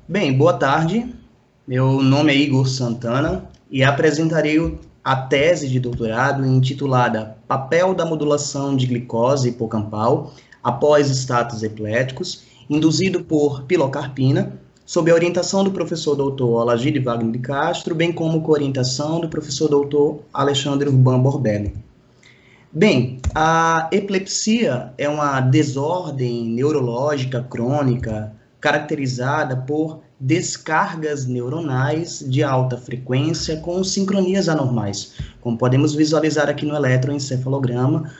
Bem, boa tarde. Meu nome é Igor Santana e apresentarei a tese de doutorado intitulada Papel da modulação de glicose hipocampal após estatos epiléticos, induzido por pilocarpina, sob a orientação do professor doutor Olagide Wagner de Castro, bem como com a orientação do professor doutor Alexandre Urban Borbelli. Bem, a epilepsia é uma desordem neurológica crônica caracterizada por descargas neuronais de alta frequência com sincronias anormais, como podemos visualizar aqui no eletroencefalograma,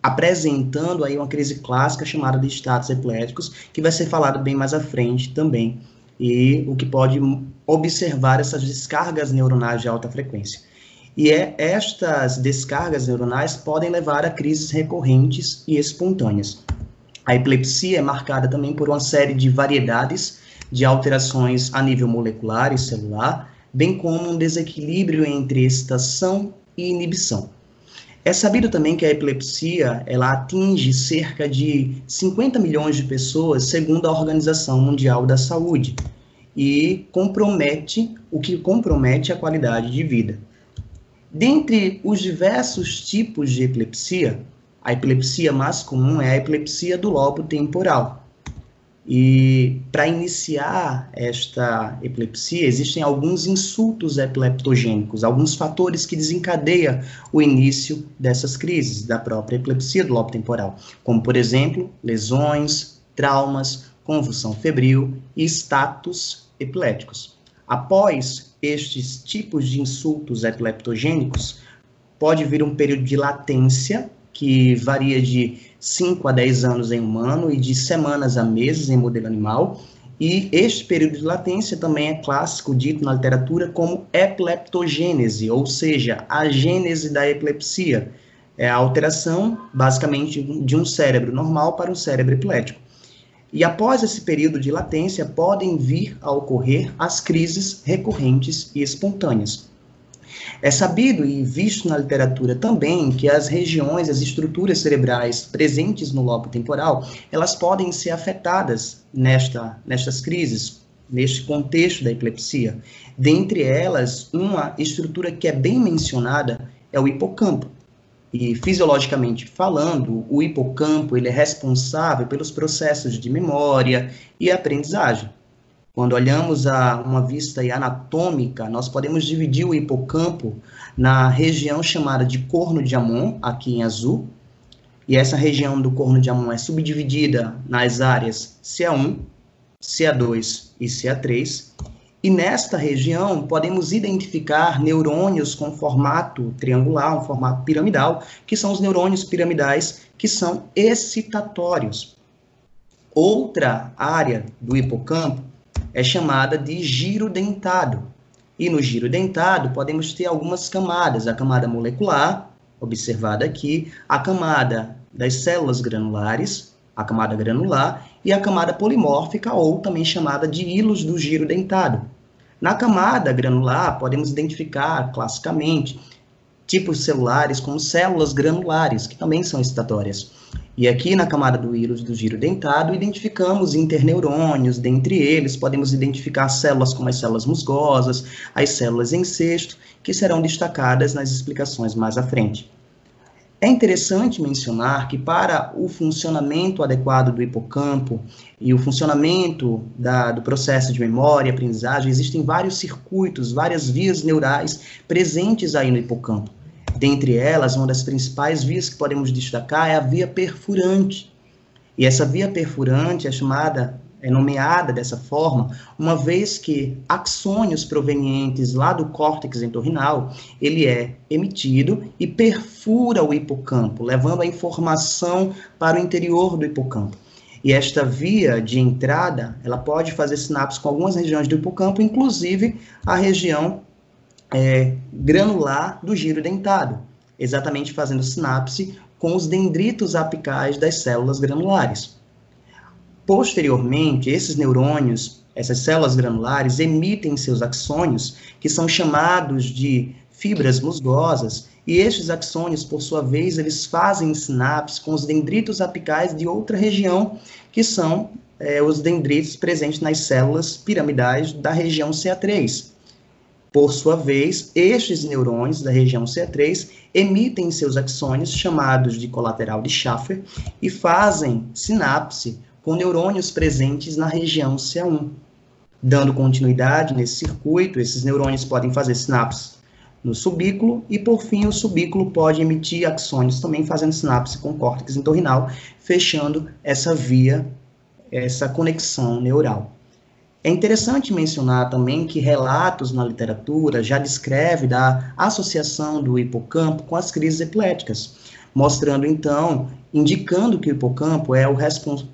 apresentando aí uma crise clássica chamada de estatos epiléticos, que vai ser falado bem mais à frente também, e o que pode observar essas descargas neuronais de alta frequência. E estas descargas neuronais podem levar a crises recorrentes e espontâneas. A epilepsia é marcada também por uma série de variedades de alterações a nível molecular e celular, bem como um desequilíbrio entre excitação e inibição. É sabido também que a epilepsia ela atinge cerca de 50 milhões de pessoas, segundo a Organização Mundial da Saúde, e compromete a qualidade de vida. Dentre os diversos tipos de epilepsia, a epilepsia mais comum é a epilepsia do lobo temporal. E para iniciar esta epilepsia, existem alguns insultos epileptogênicos, alguns fatores que desencadeiam o início dessas crises, da própria epilepsia do lobo temporal, como, por exemplo, lesões, traumas, convulsão febril e status epiléticos. Após estes tipos de insultos epileptogênicos, pode vir um período de latência, que varia de 5 a 10 anos em humano e de semanas a meses em modelo animal, e este período de latência também é clássico, dito na literatura como epileptogênese, ou seja, a gênese da epilepsia. É a alteração, basicamente, de um cérebro normal para um cérebro epilético. E após esse período de latência, podem vir a ocorrer as crises recorrentes e espontâneas. É sabido e visto na literatura também que as regiões, as estruturas cerebrais presentes no lobo temporal, elas podem ser afetadas nestas crises, neste contexto da epilepsia. Dentre elas, uma estrutura que é bem mencionada é o hipocampo. E fisiologicamente falando, o hipocampo ele é responsável pelos processos de memória e aprendizagem. Quando olhamos a uma vista anatômica, nós podemos dividir o hipocampo na região chamada de corno de Ammon, aqui em azul, e essa região do corno de Ammon é subdividida nas áreas CA1, CA2 e CA3, e nesta região podemos identificar neurônios com formato triangular, um formato piramidal, que são os neurônios piramidais que são excitatórios. Outra área do hipocampo é chamada de giro dentado. E no giro dentado podemos ter algumas camadas, a camada molecular, observada aqui, a camada das células granulares, a camada granular, e a camada polimórfica, ou também chamada de hilos do giro dentado. Na camada granular, podemos identificar classicamente tipos celulares como células granulares, que também são excitatórias. E aqui na camada do hilos do giro dentado, identificamos interneurônios, dentre eles podemos identificar células como as células musgosas, as células em cesto, que serão destacadas nas explicações mais à frente. É interessante mencionar que para o funcionamento adequado do hipocampo e o funcionamento do processo de memória e aprendizagem, existem vários circuitos, várias vias neurais presentes aí no hipocampo. Dentre elas, uma das principais vias que podemos destacar é a via perfurante. E essa via perfurante é nomeada dessa forma, uma vez que axônios provenientes lá do córtex entorrinal, ele é emitido e perfura o hipocampo, levando a informação para o interior do hipocampo. E esta via de entrada, ela pode fazer sinapse com algumas regiões do hipocampo, inclusive a região granular do giro dentado, exatamente fazendo sinapse com os dendritos apicais das células granulares. Posteriormente, esses neurônios, essas células granulares, emitem seus axônios, que são chamados de fibras musgosas, e estes axônios, por sua vez, eles fazem sinapse com os dendritos apicais de outra região, que são os dendritos presentes nas células piramidais da região CA3. Por sua vez, estes neurônios da região CA3 emitem seus axônios, chamados de colateral de Schaffer, e fazem sinapse com neurônios presentes na região CA1. Dando continuidade nesse circuito, esses neurônios podem fazer sinapse no subículo e, por fim, o subículo pode emitir axônios também fazendo sinapse com o córtex entorrinal, fechando essa via, essa conexão neural. É interessante mencionar também que relatos na literatura já descrevem da associação do hipocampo com as crises epiléticas, mostrando então, indicando que o hipocampo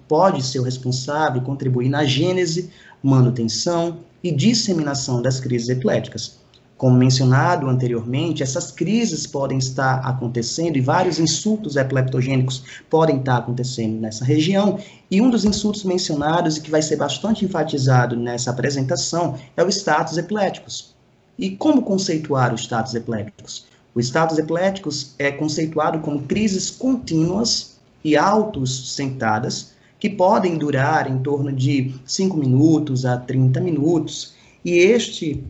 pode ser o responsável e contribuir na gênese, manutenção e disseminação das crises epiléticas. Como mencionado anteriormente, essas crises podem estar acontecendo e vários insultos epileptogênicos podem estar acontecendo nessa região. E um dos insultos mencionados e que vai ser bastante enfatizado nessa apresentação é o status epiléticos. E como conceituar os status epiléticos? Os status epiléticos é conceituado como crises contínuas e autossustentadas que podem durar em torno de 5 minutos a 30 minutos. E este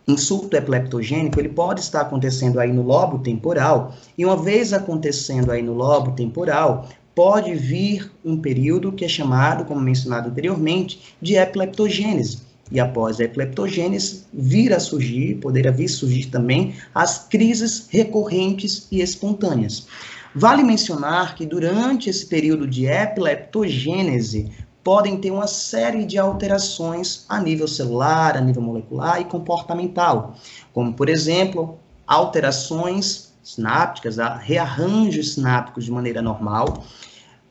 insulto epileptogênico, ele pode estar acontecendo aí no lobo temporal, e uma vez acontecendo aí no lobo temporal, pode vir um período que é chamado, como mencionado anteriormente, de epileptogênese. E após a epileptogênese, poderá vir surgir também as crises recorrentes e espontâneas. Vale mencionar que durante esse período de epileptogênese, podem ter uma série de alterações a nível celular, a nível molecular e comportamental, como, por exemplo, alterações sinápticas, rearranjos sinápticos de maneira normal,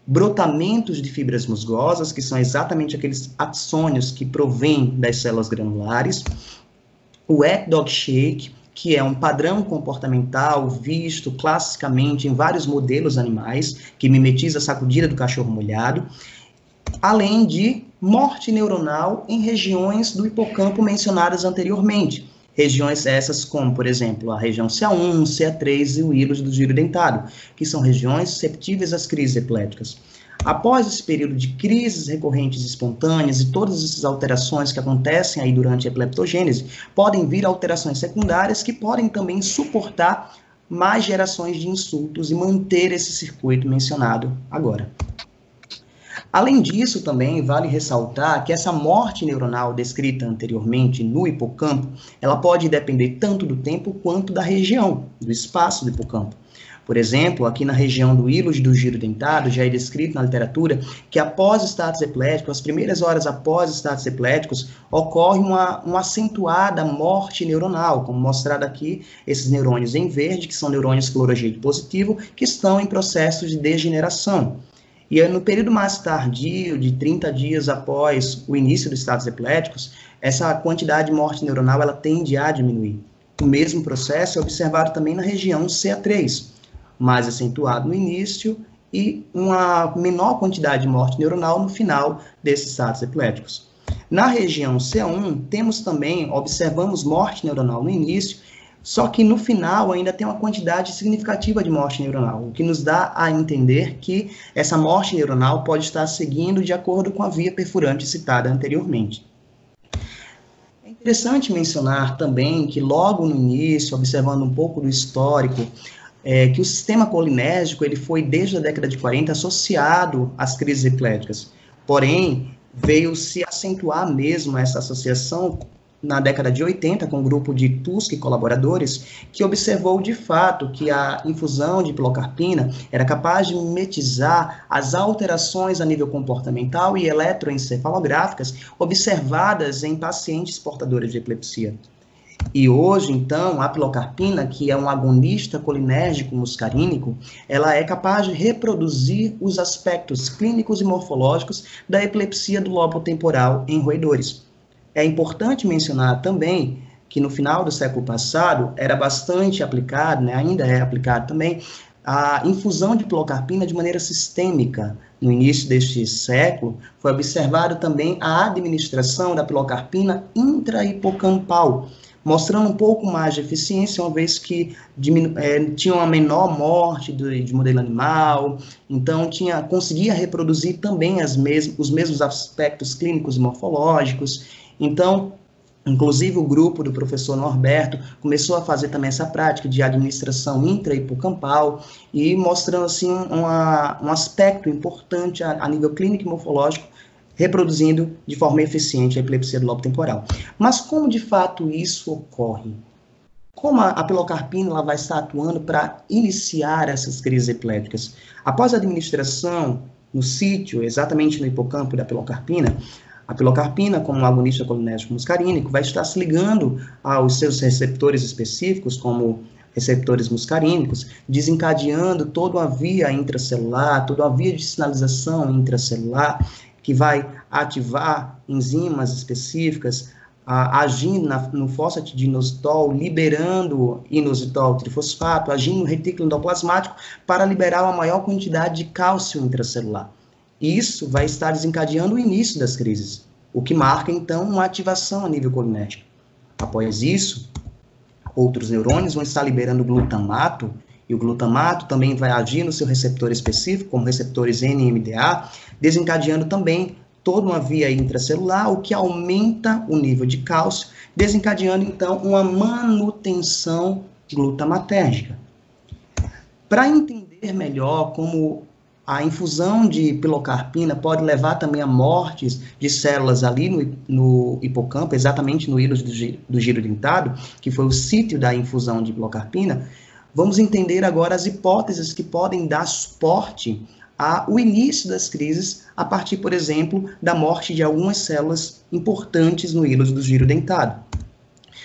brotamentos de fibras musgosas, que são exatamente aqueles axônios que provêm das células granulares, o wet dog shake, que é um padrão comportamental visto classicamente em vários modelos animais, que mimetiza a sacudida do cachorro molhado, além de morte neuronal em regiões do hipocampo mencionadas anteriormente. Regiões essas como, por exemplo, a região CA1, CA3 e o hílus do giro dentado, que são regiões susceptíveis às crises epiléticas. Após esse período de crises recorrentes espontâneas e todas essas alterações que acontecem aí durante a epileptogênese, podem vir alterações secundárias que podem também suportar mais gerações de insultos e manter esse circuito mencionado agora. Além disso, também vale ressaltar que essa morte neuronal descrita anteriormente no hipocampo, ela pode depender tanto do tempo quanto da região, do espaço do hipocampo. Por exemplo, aqui na região do hílus do giro dentado, já é descrito na literatura que após estados epiléticos, as primeiras horas após estados epiléticos, ocorre uma acentuada morte neuronal, como mostrado aqui, esses neurônios em verde, que são neurônios clorogênio positivo, que estão em processo de degeneração. E no período mais tardio, de 30 dias após o início dos estados epiléticos, essa quantidade de morte neuronal ela tende a diminuir. O mesmo processo é observado também na região CA3, mais acentuado no início e uma menor quantidade de morte neuronal no final desses estados epiléticos. Na região CA1, observamos morte neuronal no início, só que no final ainda tem uma quantidade significativa de morte neuronal, o que nos dá a entender que essa morte neuronal pode estar seguindo de acordo com a via perfurante citada anteriormente. É interessante mencionar também que logo no início, observando um pouco do histórico, que o sistema colinérgico ele foi desde a década de 40 associado às crises epiléticas, porém veio se acentuar mesmo essa associação na década de 80, com um grupo de Tusk e colaboradores, que observou de fato que a infusão de pilocarpina era capaz de mimetizar as alterações a nível comportamental e eletroencefalográficas observadas em pacientes portadores de epilepsia. E hoje, então, a pilocarpina, que é um agonista colinérgico muscarínico, ela é capaz de reproduzir os aspectos clínicos e morfológicos da epilepsia do lobo temporal em roedores. É importante mencionar também que no final do século passado era bastante aplicado, ainda é aplicado também, a infusão de pilocarpina de maneira sistêmica. No início deste século, foi observado também a administração da pilocarpina intrahipocampal, mostrando um pouco mais de eficiência, uma vez que tinha uma menor morte de modelo animal, então conseguia reproduzir também os mesmos aspectos clínicos e morfológicos. Então, inclusive, o grupo do professor Norberto começou a fazer também essa prática de administração intrahipocampal e mostrando assim um aspecto importante a nível clínico e morfológico, reproduzindo de forma eficiente a epilepsia do lobo temporal. Mas como de fato isso ocorre? Como a pilocarpina ela vai estar atuando para iniciar essas crises epiléticas? Após a administração no sítio, exatamente no hipocampo da pilocarpina, a pilocarpina, como um agonista colinérgico muscarínico, vai estar se ligando aos seus receptores específicos, como receptores muscarínicos, desencadeando toda uma via intracelular, toda uma via de sinalização intracelular, que vai ativar enzimas específicas, agindo no fósfato de inositol, liberando inositol trifosfato, agindo no retículo endoplasmático para liberar uma maior quantidade de cálcio intracelular. Isso vai estar desencadeando o início das crises, o que marca, então, uma ativação a nível colinérgico. Após isso, outros neurônios vão estar liberando glutamato, e o glutamato também vai agir no seu receptor específico, como receptores NMDA, desencadeando também toda uma via intracelular, o que aumenta o nível de cálcio, desencadeando, então, uma manutenção glutamatérgica. Para entender melhor como a infusão de pilocarpina pode levar também a mortes de células ali no hipocampo, exatamente no hilo do giro dentado, que foi o sítio da infusão de pilocarpina, vamos entender agora as hipóteses que podem dar suporte ao início das crises, a partir, por exemplo, da morte de algumas células importantes no hilo do giro dentado.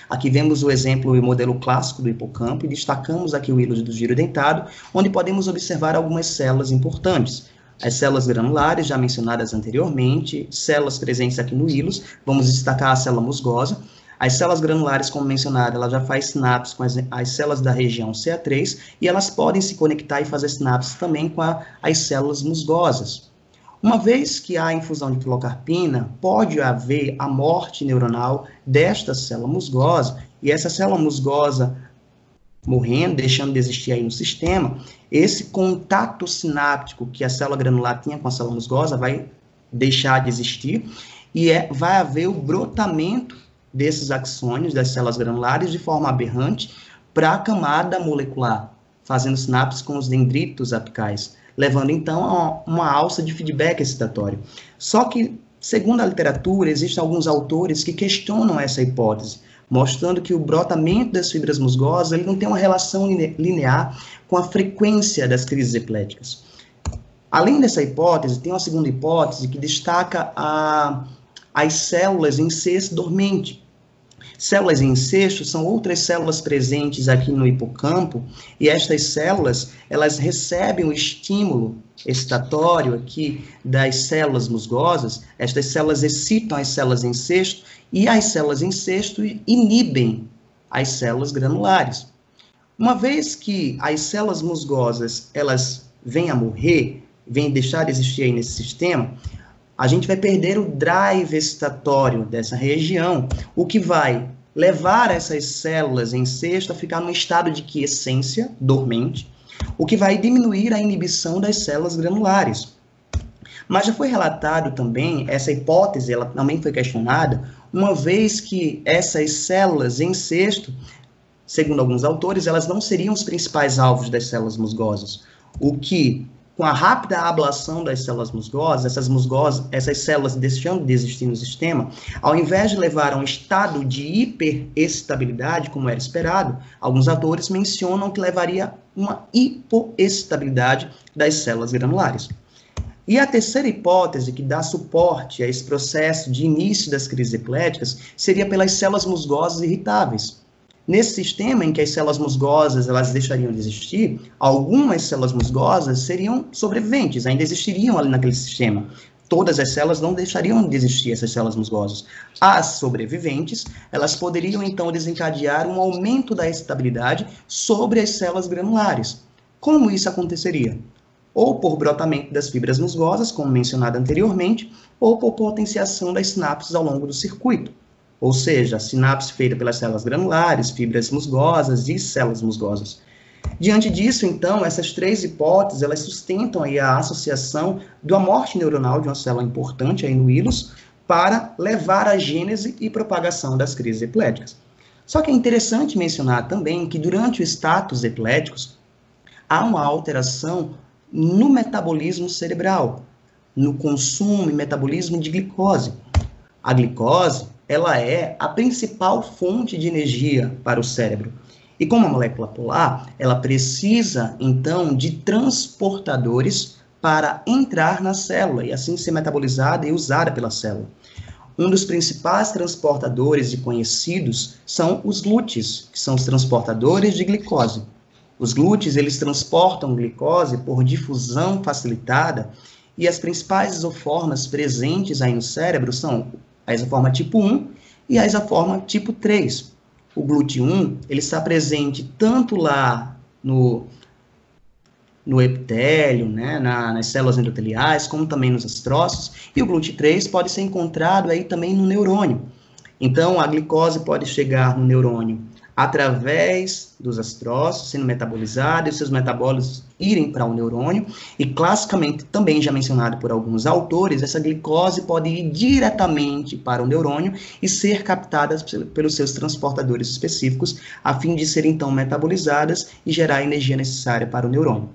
Aqui vemos o exemplo e o modelo clássico do hipocampo e destacamos aqui o hilo do giro dentado, onde podemos observar algumas células importantes. As células granulares, já mencionadas anteriormente, células presentes aqui no hilo, vamos destacar a célula musgosa. As células granulares, como mencionado, ela já faz sinapses com as células da região CA3 e elas podem se conectar e fazer sinapses também com as células musgosas. Uma vez que há infusão de pilocarpina, pode haver a morte neuronal desta célula musgosa, e essa célula musgosa morrendo, deixando de existir aí no sistema, esse contato sináptico que a célula granular tinha com a célula musgosa vai deixar de existir, e vai haver o brotamento desses axônios, das células granulares, de forma aberrante, para a camada molecular, fazendo sinapses com os dendritos apicais, levando, então, a uma alça de feedback excitatório. Só que, segundo a literatura, existem alguns autores que questionam essa hipótese, mostrando que o brotamento das fibras musgosas ele não tem uma relação linear com a frequência das crises epiléticas. Além dessa hipótese, tem uma segunda hipótese que destaca as células em cesto dormente. Células em cesto são outras células presentes aqui no hipocampo, e estas células, elas recebem o estímulo excitatório aqui das células musgosas, estas células excitam as células em cesto, e as células em cesto inibem as células granulares. Uma vez que as células musgosas, elas vêm a morrer, vêm deixar de existir aí nesse sistema, a gente vai perder o drive excitatório dessa região, o que vai levar essas células em cesto a ficar num estado de quiescência, dormente, o que vai diminuir a inibição das células granulares. Mas já foi relatado também, essa hipótese, ela também foi questionada, uma vez que essas células em cesto, segundo alguns autores, elas não seriam os principais alvos das células musgosas, o que, com a rápida ablação das células musgosas, essas células deixando de existir no sistema, ao invés de levar a um estado de hiperexcitabilidade, como era esperado, alguns autores mencionam que levaria a uma hipoexcitabilidade das células granulares. E a terceira hipótese que dá suporte a esse processo de início das crises epiléticas seria pelas células musgosas irritáveis. Nesse sistema em que as células musgosas elas deixariam de existir, algumas células musgosas seriam sobreviventes, ainda existiriam ali naquele sistema. Todas as células não deixariam de existir, essas células musgosas. As sobreviventes, elas poderiam então desencadear um aumento da excitabilidade sobre as células granulares. Como isso aconteceria? Ou por brotamento das fibras musgosas, como mencionado anteriormente, ou por potenciação das sinapses ao longo do circuito. ou seja, a sinapse feita pelas células granulares, fibras musgosas e células musgosas. Diante disso, então, essas três hipóteses, elas sustentam aí a associação da morte neuronal de uma célula importante aí no hílos para levar à gênese e propagação das crises epiléticas. Só que é interessante mencionar também que durante os status epiléticos, há uma alteração no metabolismo cerebral, no consumo e metabolismo de glicose. A glicose, ela é a principal fonte de energia para o cérebro. E como a molécula polar, ela precisa, então, de transportadores para entrar na célula e assim ser metabolizada e usada pela célula. Um dos principais transportadores conhecidos são os glúteos, que são os transportadores de glicose. Os glúteos, eles transportam glicose por difusão facilitada e as principais isoformas presentes aí no cérebro são a isoforma tipo 1 e a isoforma tipo 3. O glúteo 1, ele está presente tanto lá no epitélio, né, nas células endoteliais, como também nos astrócitos, e o glúteo 3 pode ser encontrado aí também no neurônio. Então, a glicose pode chegar no neurônio através dos astrócitos, sendo metabolizada, e seus metabólitos irem para o neurônio, e classicamente, também já mencionado por alguns autores, essa glicose pode ir diretamente para o neurônio e ser captada pelos seus transportadores específicos, a fim de serem então metabolizadas e gerar a energia necessária para o neurônio.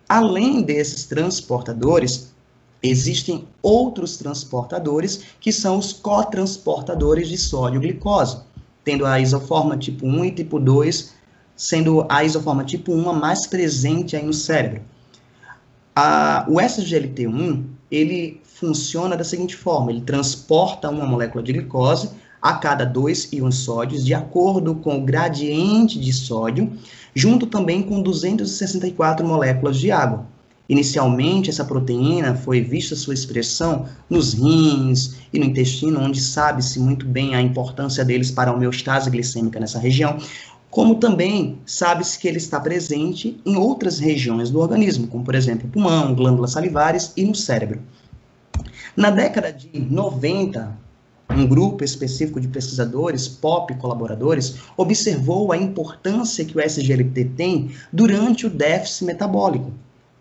Além desses transportadores, existem outros transportadores, que são os cotransportadores de sódio-glicose, tendo a isoforma tipo 1 e tipo 2, sendo a isoforma tipo 1 a mais presente aí no cérebro. O SGLT1, ele funciona da seguinte forma, ele transporta uma molécula de glicose a cada 2 íons sódios, de acordo com o gradiente de sódio, junto também com 264 moléculas de água. Inicialmente, essa proteína foi vista sua expressão nos rins e no intestino, onde sabe-se muito bem a importância deles para a homeostase glicêmica nessa região, como também sabe-se que ele está presente em outras regiões do organismo, como, por exemplo, pulmão, glândulas salivares e no cérebro. Na década de 90, um grupo específico de pesquisadores, POP colaboradores, observou a importância que o SGLT tem durante o déficit metabólico.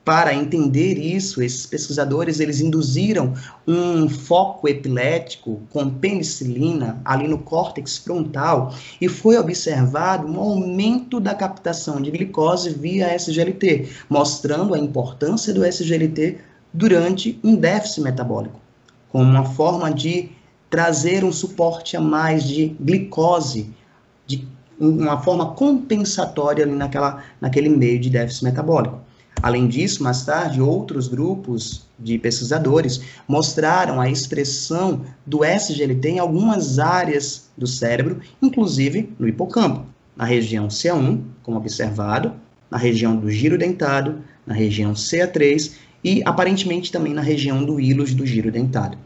Para entender isso, esses pesquisadores, eles induziram um foco epilético com penicilina ali no córtex frontal e foi observado um aumento da captação de glicose via SGLT, mostrando a importância do SGLT durante um déficit metabólico, como uma forma de trazer um suporte a mais de glicose, de uma forma compensatória ali naquele meio de déficit metabólico. Além disso, mais tarde, outros grupos de pesquisadores mostraram a expressão do SGLT em algumas áreas do cérebro, inclusive no hipocampo, na região CA1, como observado, na região do giro dentado, na região CA3 e, aparentemente, também na região do hílos do giro dentado.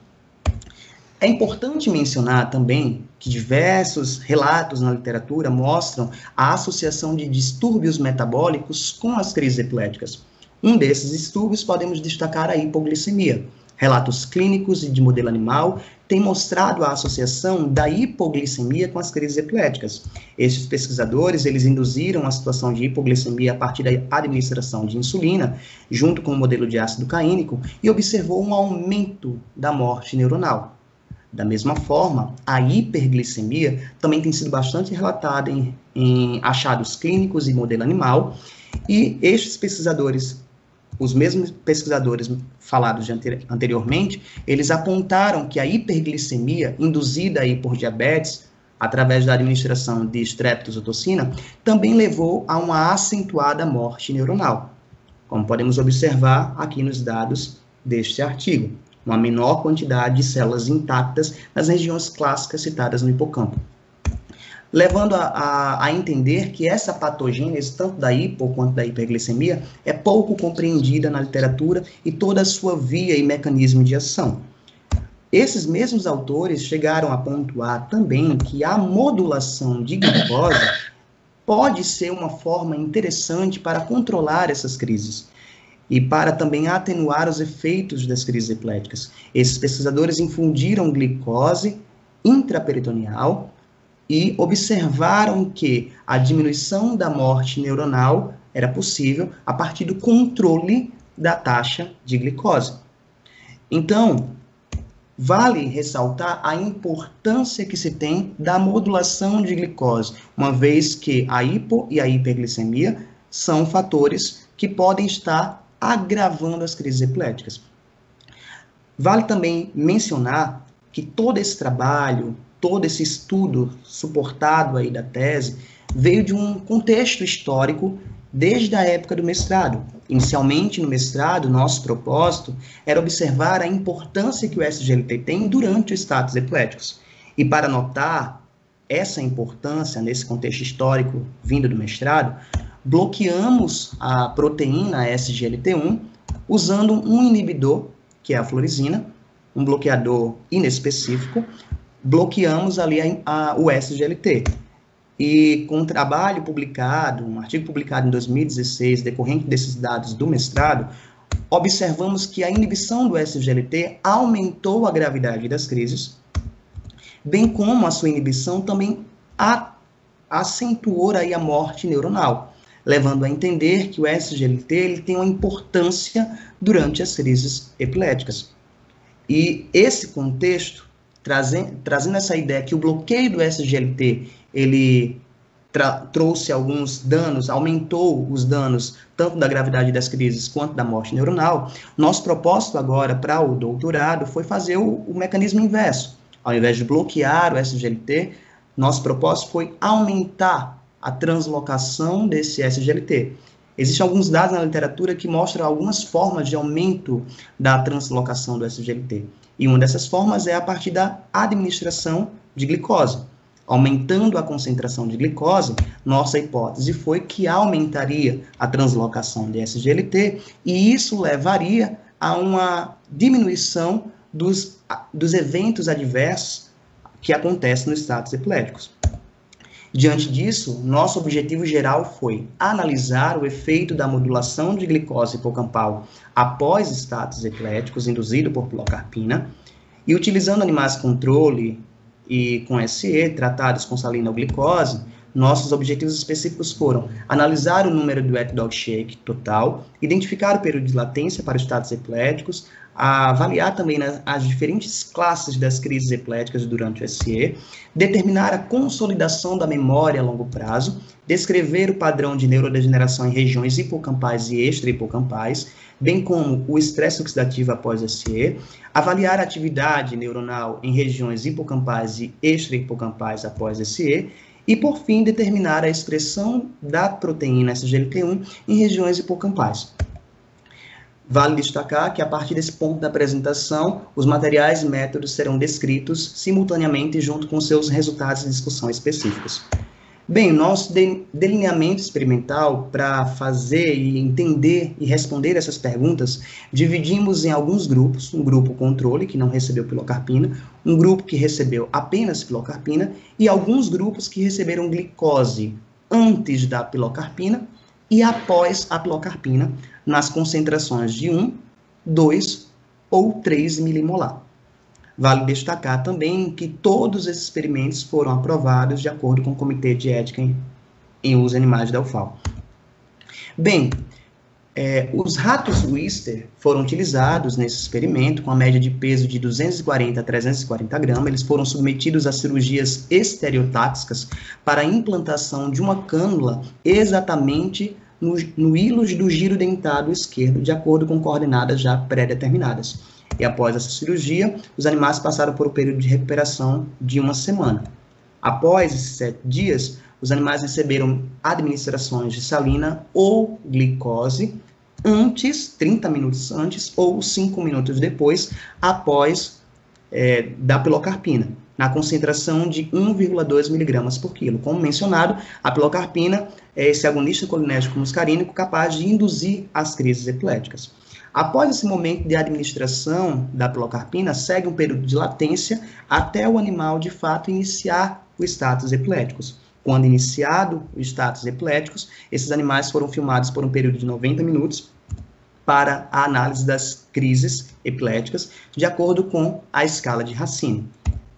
É importante mencionar também que diversos relatos na literatura mostram a associação de distúrbios metabólicos com as crises epiléticas. Um desses distúrbios podemos destacar a hipoglicemia. Relatos clínicos e de modelo animal têm mostrado a associação da hipoglicemia com as crises epiléticas. Estes pesquisadores, eles induziram a situação de hipoglicemia a partir da administração de insulina, junto com o modelo de ácido caínico, e observou um aumento da morte neuronal. Da mesma forma, a hiperglicemia também tem sido bastante relatada em achados clínicos e modelo animal, e estes pesquisadores, os mesmos pesquisadores falados anteriormente, eles apontaram que a hiperglicemia induzida aí por diabetes, através da administração de streptozotocina, também levou a uma acentuada morte neuronal, como podemos observar aqui nos dados deste artigo. Uma menor quantidade de células intactas nas regiões clássicas citadas no hipocampo, levando a entender que essa patogênese, tanto da hipo quanto da hiperglicemia, é pouco compreendida na literatura e toda a sua via e mecanismo de ação. Esses mesmos autores chegaram a pontuar também que a modulação de glicose pode ser uma forma interessante para controlar essas crises e para também atenuar os efeitos das crises epiléticas. Esses pesquisadores infundiram glicose intraperitoneal e observaram que a diminuição da morte neuronal era possível a partir do controle da taxa de glicose. Então, vale ressaltar a importância que se tem da modulação de glicose, uma vez que a hipo e a hiperglicemia são fatores que podem estar agravando as crises epiléticas. Vale também mencionar que todo esse trabalho, todo esse estudo suportado aí da tese, veio de um contexto histórico desde a época do mestrado. Inicialmente, no mestrado, nosso propósito era observar a importância que o SGLT tem durante os status epiléticos. E para notar essa importância nesse contexto histórico vindo do mestrado, bloqueamos a proteína SGLT1 usando um inibidor, que é a fluorescina, um bloqueador inespecífico, bloqueamos ali o SGLT. E com um trabalho publicado, um artigo publicado em 2016, decorrente desses dados do mestrado, observamos que a inibição do SGLT aumentou a gravidade das crises, bem como a sua inibição também acentuou aí a morte neuronal, levando a entender que o SGLT ele tem uma importância durante as crises epiléticas. E esse contexto, trazendo essa ideia que o bloqueio do SGLT ele trouxe alguns danos, aumentou os danos tanto da gravidade das crises quanto da morte neuronal, nosso propósito agora para o doutorado foi fazer o mecanismo inverso. Ao invés de bloquear o SGLT, nosso propósito foi aumentar a translocação desse SGLT. Existem alguns dados na literatura que mostram algumas formas de aumento da translocação do SGLT. E uma dessas formas é a partir da administração de glicose. Aumentando a concentração de glicose, nossa hipótese foi que aumentaria a translocação de SGLT e isso levaria a uma diminuição dos eventos adversos que acontecem nos status epiléticos. Diante disso, nosso objetivo geral foi analisar o efeito da modulação de glicose hipocampal após status epiléticos induzido por pilocarpina e utilizando animais controle e com SE tratados com salinoglicose, nossos objetivos específicos foram analisar o número do wet dog shake total, identificar o período de latência para os status epiléticos, avaliar também as diferentes classes das crises epiléticas durante o SE, determinar a consolidação da memória a longo prazo, descrever o padrão de neurodegeneração em regiões hipocampais e extra-hipocampais, bem como o estresse oxidativo após SE, avaliar a atividade neuronal em regiões hipocampais e extra-hipocampais após SE, e, por fim, determinar a expressão da proteína SGLT1 em regiões hipocampais. Vale destacar que, a partir desse ponto da apresentação, os materiais e métodos serão descritos simultaneamente junto com seus resultados de discussão específicos. Bem, nosso delineamento experimental para fazer e entender e responder essas perguntas, dividimos em alguns grupos, um grupo controle, que não recebeu pilocarpina, um grupo que recebeu apenas pilocarpina e alguns grupos que receberam glicose antes da pilocarpina e após a pilocarpina, nas concentrações de 1, 2 ou 3 milimolar. Vale destacar também que todos esses experimentos foram aprovados de acordo com o Comitê de Ética em Uso Animais da UFAL. Bem, os ratos Wistar foram utilizados nesse experimento com a média de peso de 240 a 340 gramas. Eles foram submetidos a cirurgias estereotáxicas para a implantação de uma cânula exatamente no hílus do giro dentado esquerdo, de acordo com coordenadas já pré-determinadas. E após essa cirurgia, os animais passaram por um período de recuperação de 1 semana. Após esses 7 dias, os animais receberam administrações de salina ou glicose antes, 30 minutos antes ou 5 minutos depois, após da pilocarpina, na concentração de 1,2 mg por quilo. Como mencionado, a pilocarpina é esse agonista colinérgico muscarínico capaz de induzir as crises epiléticas. Após esse momento de administração da pilocarpina, segue um período de latência até o animal, de fato, iniciar os status epiléticos. Quando iniciado os status epiléticos, esses animais foram filmados por um período de 90 minutos para a análise das crises epiléticas, de acordo com a escala de Racine.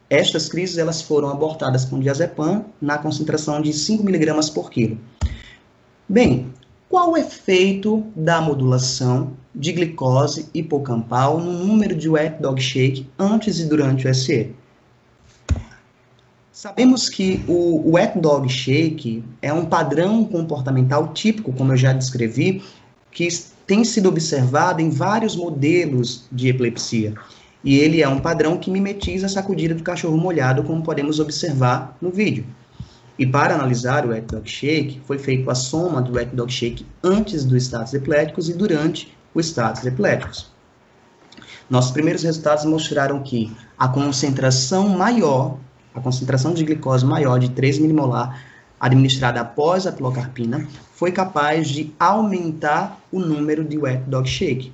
Estas crises elas foram abortadas com diazepam na concentração de 5 mg por quilo. Bem, qual o efeito da modulação de glicose hipocampal no número de wet dog shake antes e durante o SE? Sabemos que o wet dog shake é um padrão comportamental típico, como eu já descrevi, que tem sido observado em vários modelos de epilepsia. E ele é um padrão que mimetiza a sacudida do cachorro molhado, como podemos observar no vídeo. E para analisar o wet dog shake, foi feita a soma do wet dog shake antes dos estados epiléticos e durante os estados epiléticos. Nossos primeiros resultados mostraram que a concentração de glicose maior de 3 milimolar administrada após a pilocarpina foi capaz de aumentar o número de wet dog shake.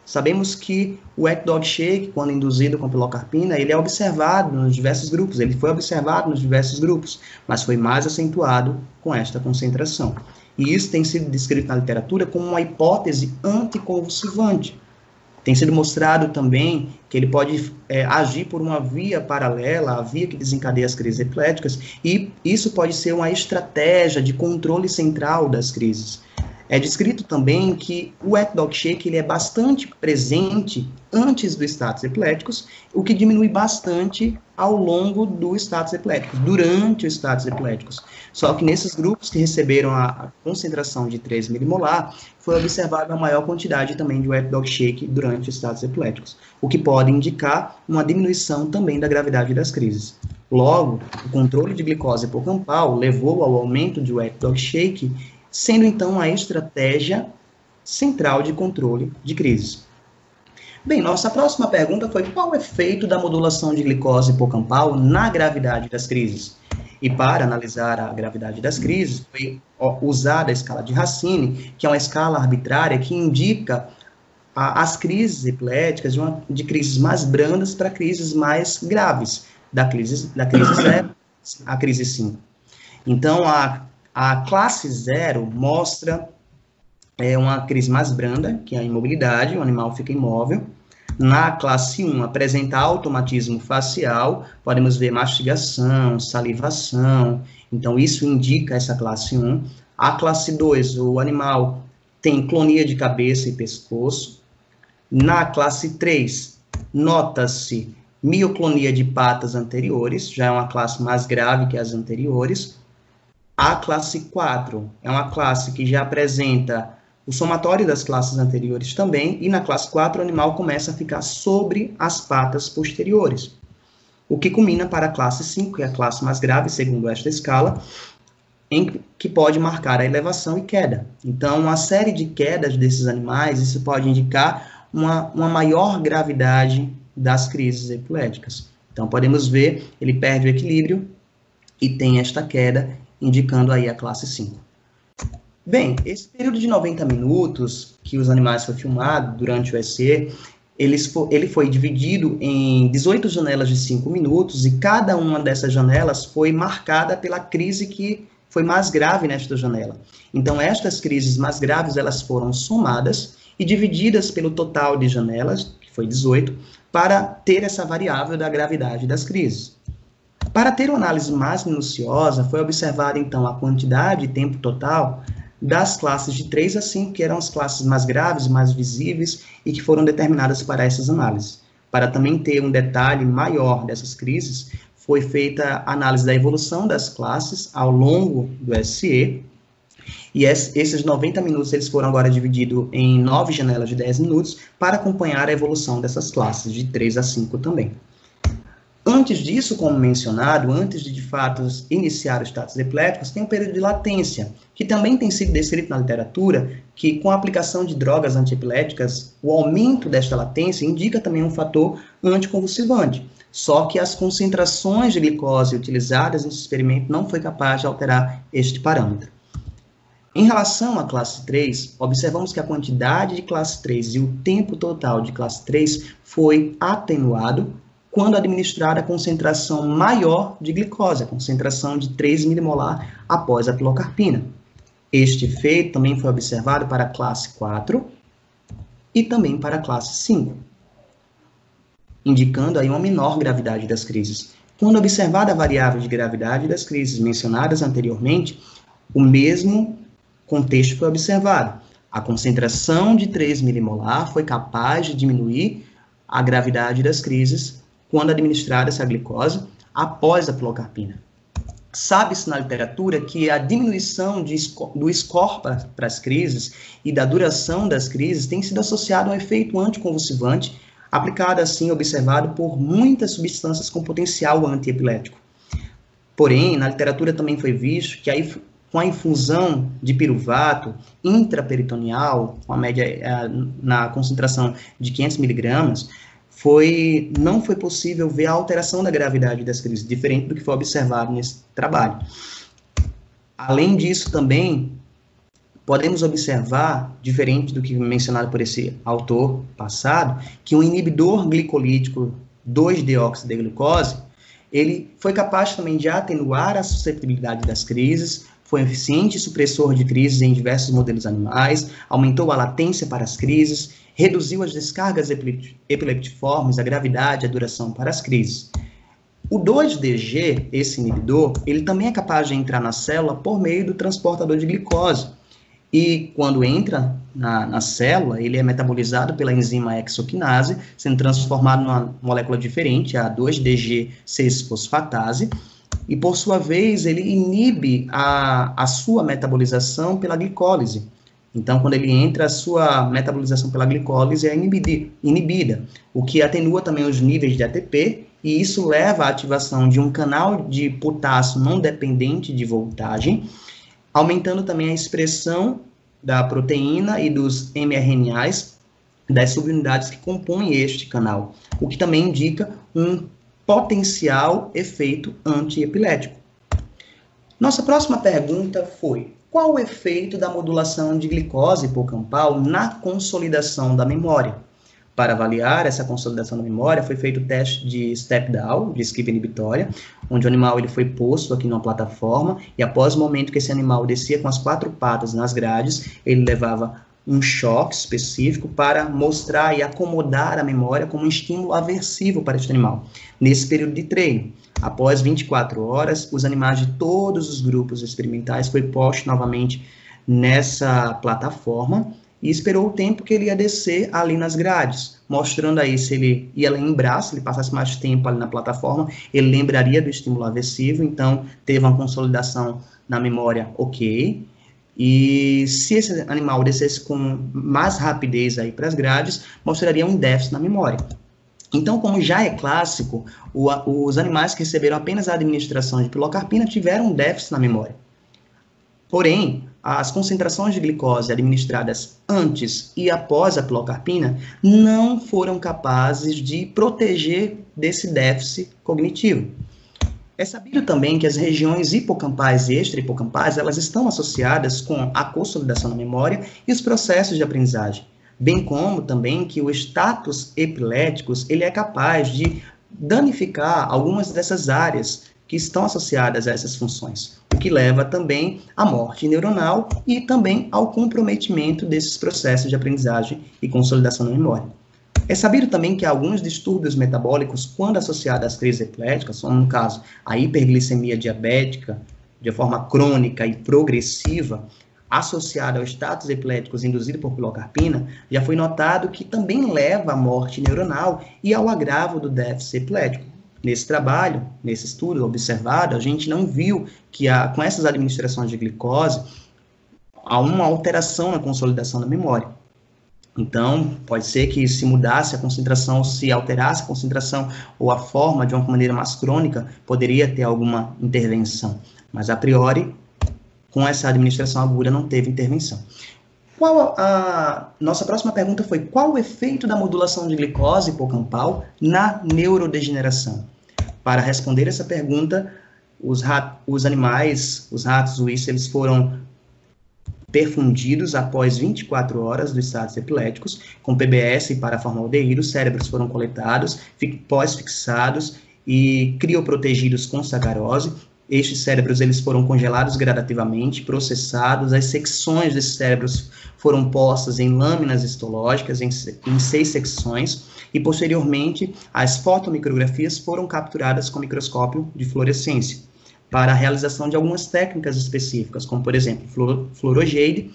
Sabemos que o wet dog shake, quando induzido com pilocarpina, ele é observado nos diversos grupos, ele foi observado nos diversos grupos, mas foi mais acentuado com esta concentração. E isso tem sido descrito na literatura como uma hipótese anticonvulsivante. Tem sido mostrado também que ele pode agir por uma via paralela, a via que desencadeia as crises epiléticas, e isso pode ser uma estratégia de controle central das crises. É descrito também que o wet dog shake ele é bastante presente antes dos estados epiléticos, o que diminui bastante ao longo dos estados epiléticos, durante os estados epiléticos. Só que nesses grupos que receberam a concentração de 3 milimolar, foi observada a maior quantidade também de wet dog shake durante os estados epiléticos, o que pode indicar uma diminuição também da gravidade das crises. Logo, o controle de glicose hipocampal levou ao aumento de wet dog shake, sendo então a estratégia central de controle de crises. Bem, nossa próxima pergunta foi qual o efeito da modulação de glicose hipocampal na gravidade das crises? E para analisar a gravidade das crises, foi usada a escala de Racine, que é uma escala arbitrária que indica as crises epiléticas de crises mais brandas para crises mais graves, da crise 0 à crise 5. Então, a classe 0 mostra uma crise mais branda, que é a imobilidade, o animal fica imóvel. Na classe 1, apresenta automatismo facial, podemos ver mastigação, salivação, então isso indica essa classe 1. A classe 2, o animal tem clonia de cabeça e pescoço. Na classe 3, nota-se mioclonia de patas anteriores, já é uma classe mais grave que as anteriores. A classe 4 é uma classe que já apresenta o somatório das classes anteriores também, e na classe 4 o animal começa a ficar sobre as patas posteriores, o que culmina para a classe 5, que é a classe mais grave, segundo esta escala, em que pode marcar a elevação e queda. Então, uma série de quedas desses animais, isso pode indicar uma maior gravidade das crises epiléticas. Então, podemos ver, ele perde o equilíbrio e tem esta queda, indicando aí a classe 5. Bem, esse período de 90 minutos que os animais foram filmados durante o SE, ele foi dividido em 18 janelas de 5 minutos e cada uma dessas janelas foi marcada pela crise que foi mais grave nesta janela. Então, estas crises mais graves, elas foram somadas e divididas pelo total de janelas, que foi 18, para ter essa variável da gravidade das crises. Para ter uma análise mais minuciosa, foi observada, então, a quantidade e tempo total das classes de 3 a 5, que eram as classes mais graves, mais visíveis, e que foram determinadas para essas análises. Para também ter um detalhe maior dessas crises, foi feita a análise da evolução das classes ao longo do SE, e esses 90 minutos eles foram agora divididos em 9 janelas de 10 minutos, para acompanhar a evolução dessas classes, de 3 a 5 também. Antes disso, como mencionado, antes de fato iniciar os estados epiléticos, tem um período de latência, que também tem sido descrito na literatura, que com a aplicação de drogas antiepiléticas, o aumento desta latência indica também um fator anticonvulsivante. Só que as concentrações de glicose utilizadas nesse experimento não foi capaz de alterar este parâmetro. Em relação à classe 3, observamos que a quantidade de classe 3 e o tempo total de classe 3 foi atenuado quando administrada a concentração maior de glicose, a concentração de 3 milimolar após a pilocarpina. Este efeito também foi observado para a classe 4 e também para a classe 5, indicando aí uma menor gravidade das crises. Quando observada a variável de gravidade das crises mencionadas anteriormente, o mesmo contexto foi observado. A concentração de 3 milimolar foi capaz de diminuir a gravidade das crises quando administrada essa glicose após a pilocarpina. Sabe-se na literatura que a diminuição do score para as crises e da duração das crises tem sido associado a um efeito anticonvulsivante, aplicado assim, observado por muitas substâncias com potencial antiepilético. Porém, na literatura também foi visto que com a infusão de piruvato intraperitoneal, com a média na concentração de 500 miligramas, não foi possível ver a alteração da gravidade das crises, diferente do que foi observado nesse trabalho. Além disso, também, podemos observar, diferente do que mencionado por esse autor passado, que um inibidor glicolítico 2-deoxideglicose, ele foi capaz também de atenuar a suscetibilidade das crises, foi um eficiente supressor de crises em diversos modelos animais, aumentou a latência para as crises, reduziu as descargas epileptiformes, a gravidade e a duração para as crises. O 2-DG, esse inibidor, ele também é capaz de entrar na célula por meio do transportador de glicose. E quando entra na célula, ele é metabolizado pela enzima hexoquinase, sendo transformado numa molécula diferente, a 2-DG6-fosfatase, e por sua vez ele inibe a sua metabolização pela glicólise. Então, quando ele entra, a sua metabolização pela glicólise é inibida, o que atenua também os níveis de ATP, e isso leva à ativação de um canal de potássio não dependente de voltagem, aumentando também a expressão da proteína e dos mRNAs das subunidades que compõem este canal, o que também indica um potencial efeito antiepilético. Nossa próxima pergunta foi: qual o efeito da modulação de glicose hipocampal na consolidação da memória? Para avaliar essa consolidação da memória, foi feito o teste de step-down, de esquiva inibitória, onde o animal ele foi posto aqui numa plataforma, e após o momento que esse animal descia com as 4 patas nas grades, ele levava um choque específico para mostrar e acomodar a memória como um estímulo aversivo para este animal. Nesse período de treino, após 24 horas, os animais de todos os grupos experimentais foi posto novamente nessa plataforma e esperou o tempo que ele ia descer ali nas grades, mostrando aí se ele ia lembrar, se ele passasse mais tempo ali na plataforma, ele lembraria do estímulo aversivo, então teve uma consolidação na memória ok. E se esse animal descesse com mais rapidez aí para as grades, mostraria um déficit na memória. Então, como já é clássico, os animais que receberam apenas a administração de pilocarpina tiveram um déficit na memória. Porém, as concentrações de glicose administradas antes e após a pilocarpina não foram capazes de proteger desse déficit cognitivo. É sabido também que as regiões hipocampais e extra-hipocampais, elas estão associadas com a consolidação da memória e os processos de aprendizagem, bem como também que o status epiléticos, ele é capaz de danificar algumas dessas áreas que estão associadas a essas funções, o que leva também à morte neuronal e também ao comprometimento desses processos de aprendizagem e consolidação da memória. É sabido também que alguns distúrbios metabólicos, quando associados às crises epiléticas, são, no caso, a hiperglicemia diabética, de forma crônica e progressiva, associada aos status epiléticos induzido por pilocarpina, já foi notado que também leva à morte neuronal e ao agravo do déficit epilético. Nesse trabalho, nesse estudo observado, a gente não viu que com essas administrações de glicose, há uma alteração na consolidação da memória. Então, pode ser que se mudasse a concentração, se alterasse a concentração ou a forma de uma maneira mais crônica, poderia ter alguma intervenção. Mas, a priori, com essa administração aguda, não teve intervenção. Nossa próxima pergunta foi: qual o efeito da modulação de glicose hipocampal na neurodegeneração? Para responder essa pergunta, os animais, os ratos Wieser, eles foram perfundidos após 24 horas dos estados epiléticos, com PBS e paraformaldeído, os cérebros foram coletados, pós-fixados e crioprotegidos com sacarose. Estes cérebros eles foram congelados gradativamente, processados, as secções desses cérebros foram postas em lâminas histológicas, em 6 secções, e posteriormente as fotomicrografias foram capturadas com microscópio de fluorescência, para a realização de algumas técnicas específicas, como por exemplo, fluorogêide,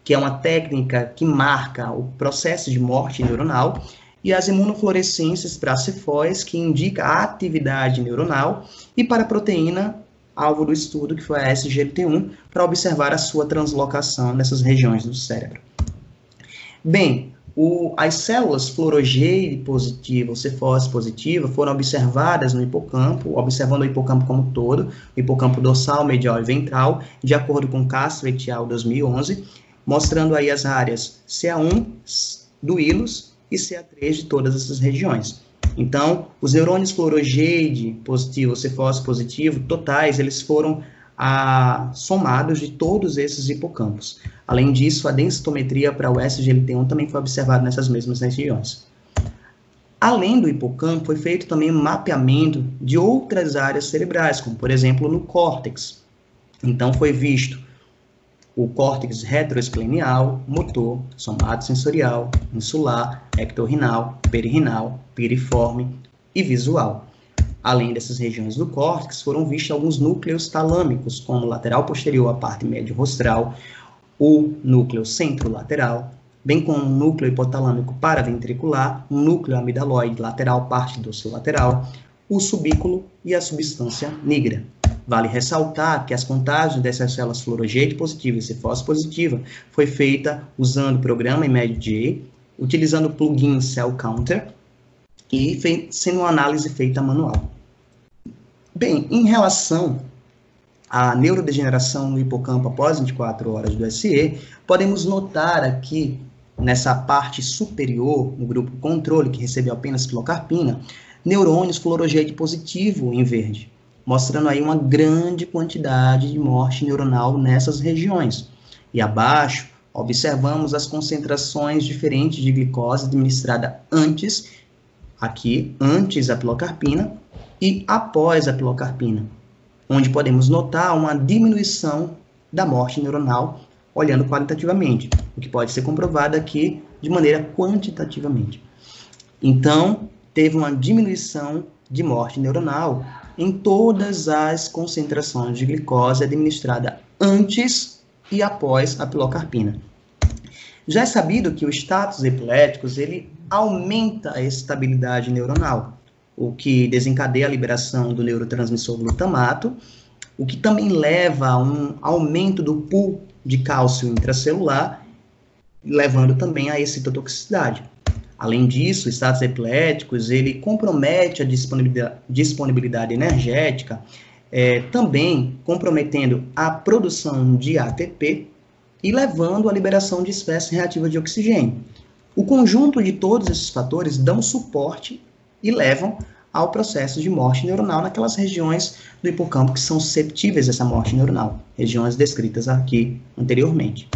que é uma técnica que marca o processo de morte neuronal, e as imunofluorescências para cefóis, que indica a atividade neuronal, e para a proteína alvo do estudo, que foi a SGLT1, para observar a sua translocação nessas regiões do cérebro. Bem, as células fluorogêide positiva ou cefose positiva foram observadas no hipocampo, observando o hipocampo como um todo, o hipocampo dorsal, medial e ventral, de acordo com Castro et al. 2011, mostrando aí as áreas CA1 do hilus e CA3 de todas essas regiões. Então, os neurônios fluorogêide positivo ou cefose positivo totais, eles foram somados de todos esses hipocampos. Além disso, a densitometria para o SGLT1 também foi observada nessas mesmas regiões. Além do hipocampo, foi feito também um mapeamento de outras áreas cerebrais, como, por exemplo, no córtex. Então, foi visto o córtex retroesplenial, motor, somatosensorial, insular, ectorrinal, peririnal, piriforme e visual. Além dessas regiões do córtex, foram vistos alguns núcleos talâmicos, como o lateral posterior, a parte médio-rostral, o núcleo centrolateral, bem como um núcleo hipotalâmico paraventricular, um núcleo amidaloide lateral, parte dorsolateral, o subículo e a substância nigra. Vale ressaltar que as contagens dessas células fluorogêide positiva e cefose positiva foi feita usando o programa IMEDJ, utilizando o plugin Cell Counter e sendo uma análise feita manual. Bem, em relação à neurodegeneração no hipocampo após 24 horas do SE, podemos notar aqui, nessa parte superior, no grupo controle, que recebeu apenas pilocarpina, neurônios fluorogêide positivo em verde, mostrando aí uma grande quantidade de morte neuronal nessas regiões. E abaixo, observamos as concentrações diferentes de glicose administrada antes a pilocarpina e após a pilocarpina, onde podemos notar uma diminuição da morte neuronal, olhando qualitativamente, o que pode ser comprovado aqui de maneira quantitativamente. Então, teve uma diminuição de morte neuronal em todas as concentrações de glicose administrada antes e após a pilocarpina. Já é sabido que o status epiléticos, ele aumenta a estabilidade neuronal, o que desencadeia a liberação do neurotransmissor glutamato, o que também leva a um aumento do pool de cálcio intracelular, levando também a excitotoxicidade. Além disso, o status epiléticos, ele compromete a disponibilidade energética, também comprometendo a produção de ATP e levando à liberação de espécie reativa de oxigênio. O conjunto de todos esses fatores dão suporte e levam ao processo de morte neuronal naquelas regiões do hipocampo que são susceptíveis a essa morte neuronal, regiões descritas aqui anteriormente.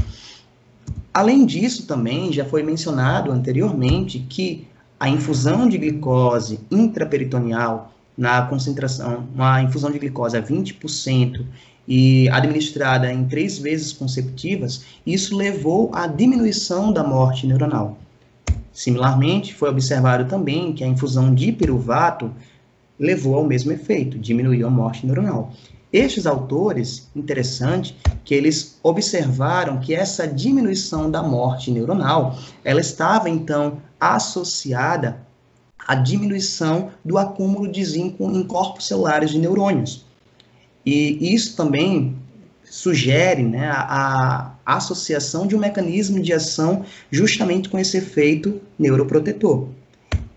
Além disso, também já foi mencionado anteriormente que a infusão de glicose intraperitoneal na concentração, uma infusão de glicose a 20% e administrada em 3 vezes consecutivas, isso levou à diminuição da morte neuronal. Similarmente, foi observado também que a infusão de piruvato levou ao mesmo efeito, diminuiu a morte neuronal. Estes autores, interessante, que eles observaram que essa diminuição da morte neuronal, ela estava, então, associada à diminuição do acúmulo de zinco em corpos celulares de neurônios. E isso também sugere, né, a associação de um mecanismo de ação justamente com esse efeito neuroprotetor.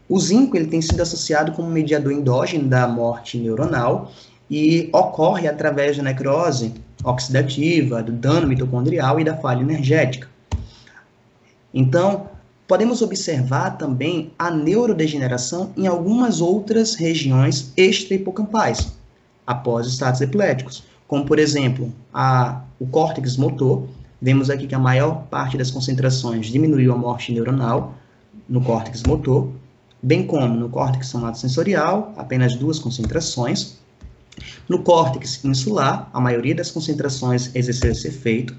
O zinco ele tem sido associado como mediador endógeno da morte neuronal e ocorre através da necrose oxidativa, do dano mitocondrial e da falha energética. Então, podemos observar também a neurodegeneração em algumas outras regiões extrahipocampais, após os estados epiléticos, como, por exemplo, o córtex motor. Vemos aqui que a maior parte das concentrações diminuiu a morte neuronal no córtex motor, bem como no córtex somatosensorial, apenas 2 concentrações. No córtex insular, a maioria das concentrações exerceu esse efeito.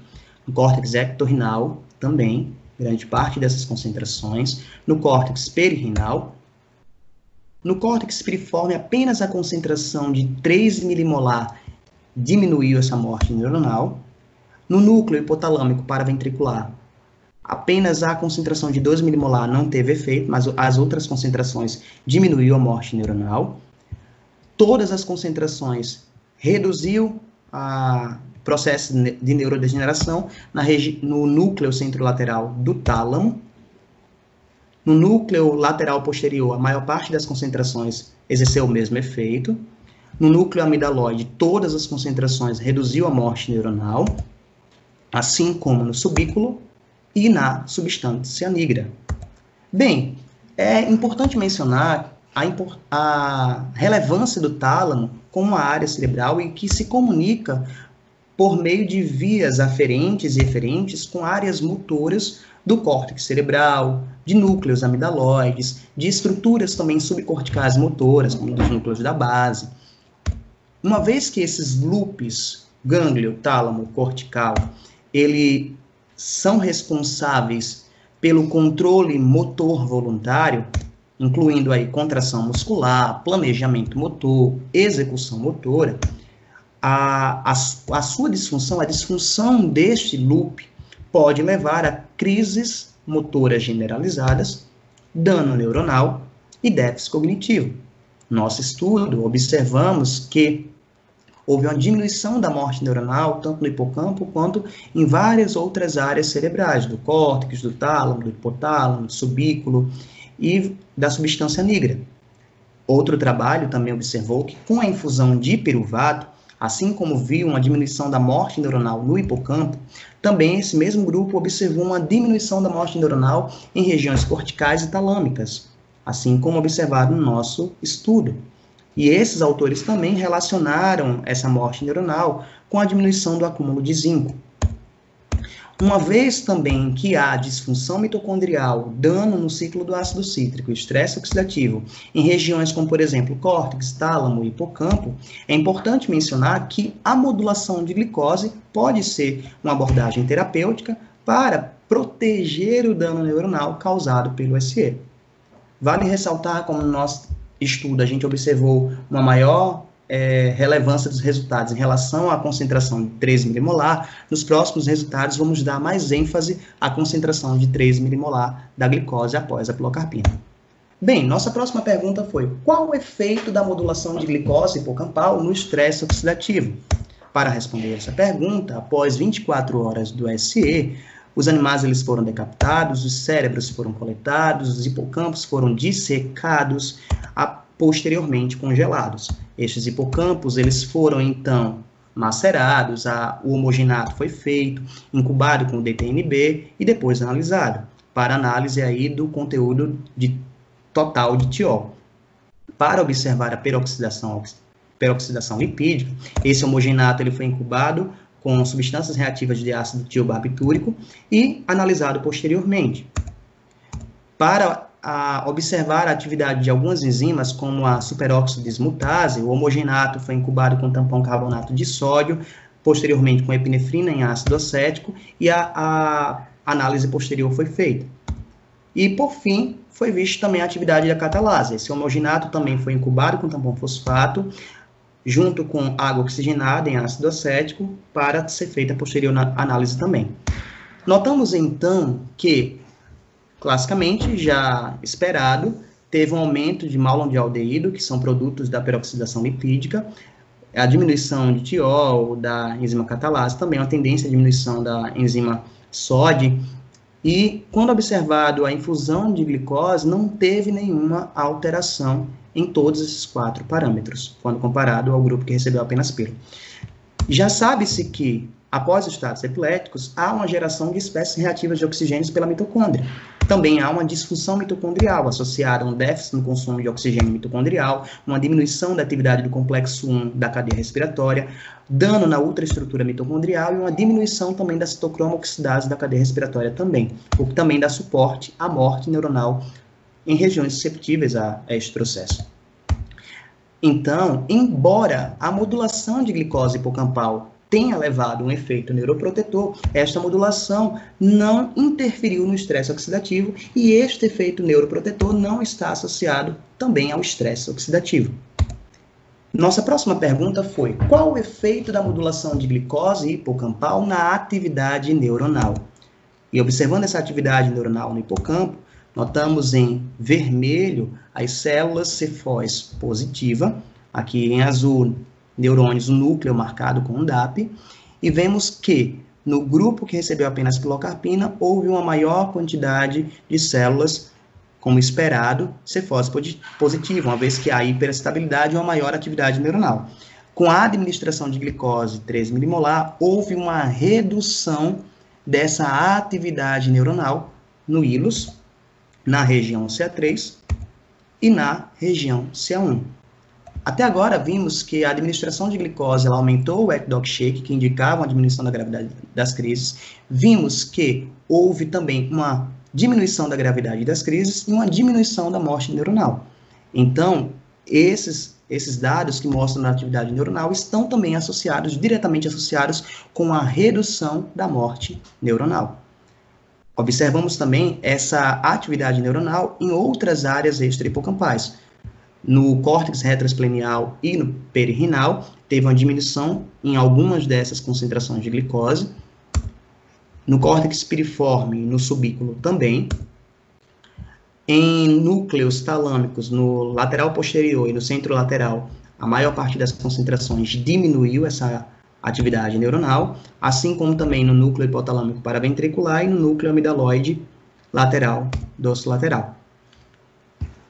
No córtex ectorrinal, também, grande parte dessas concentrações. No córtex perirenal. No córtex piriforme, apenas a concentração de 3 milimolar diminuiu essa morte neuronal. No núcleo hipotalâmico paraventricular, apenas a concentração de 2 milimolar não teve efeito, mas as outras concentrações diminuiu a morte neuronal. Todas as concentrações reduziu a processo de neurodegeneração no núcleo centrolateral do tálamo. No núcleo lateral posterior, a maior parte das concentrações exerceu o mesmo efeito. No núcleo amidaloide, todas as concentrações reduziu a morte neuronal, assim como no subículo e na substância nigra. Bem, é importante mencionar a relevância do tálamo como uma área cerebral e que se comunica por meio de vias aferentes e eferentes com áreas motoras do córtex cerebral, de núcleos amidaloides, de estruturas também subcorticais motoras, como dos núcleos da base. Uma vez que esses loops, gânglio, tálamo, cortical, eles são responsáveis pelo controle motor voluntário, incluindo aí contração muscular, planejamento motor, execução motora, a sua disfunção, a disfunção deste loop pode levar a crises motoras generalizadas, dano neuronal e déficit cognitivo. Nosso estudo, observamos que houve uma diminuição da morte neuronal, tanto no hipocampo quanto em várias outras áreas cerebrais, do córtex, do tálamo, do hipotálamo, do subículo e da substância nigra. Outro trabalho também observou que com a infusão de piruvato, assim como viu uma diminuição da morte neuronal no hipocampo, também esse mesmo grupo observou uma diminuição da morte neuronal em regiões corticais e talâmicas, assim como observado no nosso estudo. E esses autores também relacionaram essa morte neuronal com a diminuição do acúmulo de zinco. Uma vez também que há disfunção mitocondrial, dano no ciclo do ácido cítrico e estresse oxidativo em regiões como, por exemplo, córtex, tálamo e hipocampo, é importante mencionar que a modulação de glicose pode ser uma abordagem terapêutica para proteger o dano neuronal causado pelo SE. Vale ressaltar, como no nosso estudo a gente observou uma maior relevância dos resultados em relação à concentração de 3 milimolar, nos próximos resultados vamos dar mais ênfase à concentração de 3 milimolar da glicose após a pilocarpina. Bem, nossa próxima pergunta foi: qual o efeito da modulação de glicose hipocampal no estresse oxidativo? Para responder essa pergunta, após 24 horas do SE, os animais eles foram decapitados, os cérebros foram coletados, os hipocampos foram dissecados, posteriormente congelados. Estes hipocampos eles foram então macerados, o homogenato foi feito, incubado com o DTNB e depois analisado, para análise aí do conteúdo total de tiol. Para observar a peroxidação lipídica, esse homogenato ele foi incubado com substâncias reativas de ácido tiobarbitúrico e analisado posteriormente. Para observar a atividade de algumas enzimas, como a superóxido dismutase, o homogenato foi incubado com tampão carbonato de sódio, posteriormente com epinefrina em ácido acético, e a análise posterior foi feita. E, por fim, foi visto também a atividade da catalase. Esse homogenato também foi incubado com tampão fosfato, junto com água oxigenada em ácido acético, para ser feita a posterior análise também. Notamos, então, que classicamente, já esperado, teve um aumento de malondialdeído, que são produtos da peroxidação lipídica, a diminuição de tiol, da enzima catalase, também uma tendência à diminuição da enzima SOD, e quando observado a infusão de glicose, não teve nenhuma alteração em todos esses 4 parâmetros, quando comparado ao grupo que recebeu apenas pílula. Já sabe-se que, após os estados epiléticos, há uma geração de espécies reativas de oxigênio pela mitocôndria. Também há uma disfunção mitocondrial associada a um déficit no consumo de oxigênio mitocondrial, uma diminuição da atividade do complexo 1 da cadeia respiratória, dano na ultraestrutura mitocondrial e uma diminuição também da citocromo oxidase da cadeia respiratória também, o que também dá suporte à morte neuronal em regiões susceptíveis a este processo. Então, embora a modulação de glicose hipocampal tenha levado um efeito neuroprotetor, esta modulação não interferiu no estresse oxidativo e este efeito neuroprotetor não está associado também ao estresse oxidativo. Nossa próxima pergunta foi: qual o efeito da modulação de glicose hipocampal na atividade neuronal? E observando essa atividade neuronal no hipocampo, notamos em vermelho as células cefós positiva, aqui em azul, neurônios, o núcleo marcado com um DAP, e vemos que no grupo que recebeu apenas pilocarpina, houve uma maior quantidade de células, como esperado, cefós positiva, uma vez que há hiperestabilidade e uma maior atividade neuronal. Com a administração de glicose 3 milimolar, houve uma redução dessa atividade neuronal no hílus, na região CA3 e na região CA1. Até agora, vimos que a administração de glicose ela aumentou o wet dog shake, que indicava uma diminuição da gravidade das crises. Vimos que houve também uma diminuição da gravidade das crises e uma diminuição da morte neuronal. Então, esses dados que mostram a atividade neuronal estão também associados, diretamente associados com a redução da morte neuronal. Observamos também essa atividade neuronal em outras áreas extrahipocampais. No córtex retroesplenial e no perirenal, teve uma diminuição em algumas dessas concentrações de glicose. No córtex piriforme e no subículo também. Em núcleos talâmicos, no lateral posterior e no centro lateral, a maior parte das concentrações diminuiu essa atividade neuronal, assim como também no núcleo hipotalâmico paraventricular e no núcleo amidaloide lateral dorsolateral.